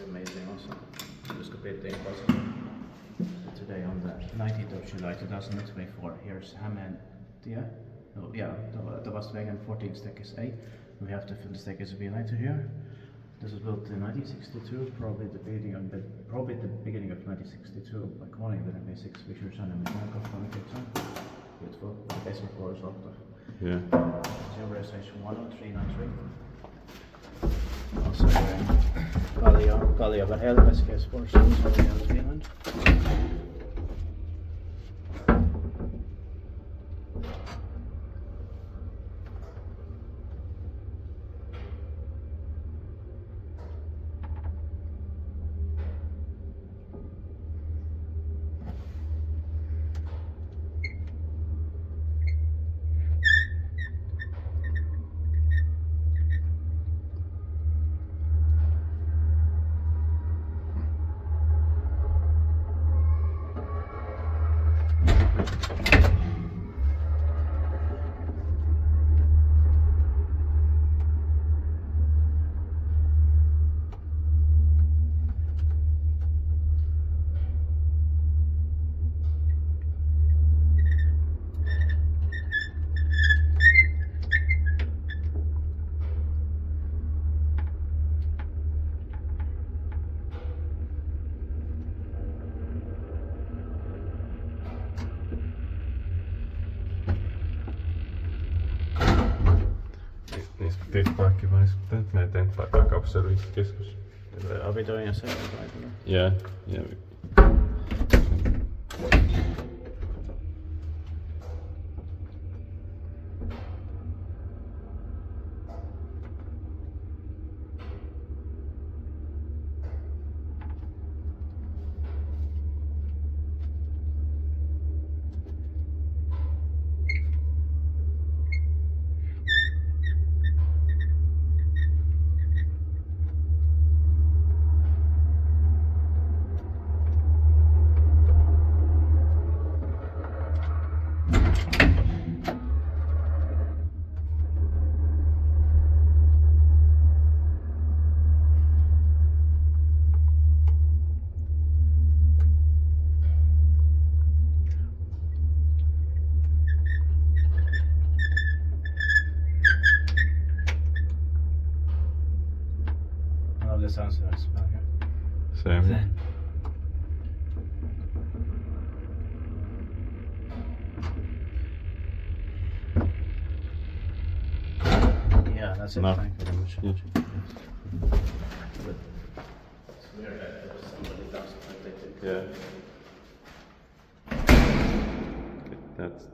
amazing also. Just completely impossible. Today on the 19th of July 2024, here's Hämeentie. Oh, yeah, the Westwagen 14 staircase A. We have the staircase B later here. This was built in 1962, probably the beginning of 1962 by Kone with a basic features and a mechanical fabrication. Beautiful. The basement floor is locked off. Yeah. Zero registration 10393. Also Kallio Verhel, SKS Forces, Finland. Tiedpaikki vai sitten meidän kapselukeskus. Are we doing a second ride? Yeah. The sunset smell here. Same. Yeah, that's it. No. Thank you very much. Yeah. It's weird that there was somebody downstairs. Yeah. That's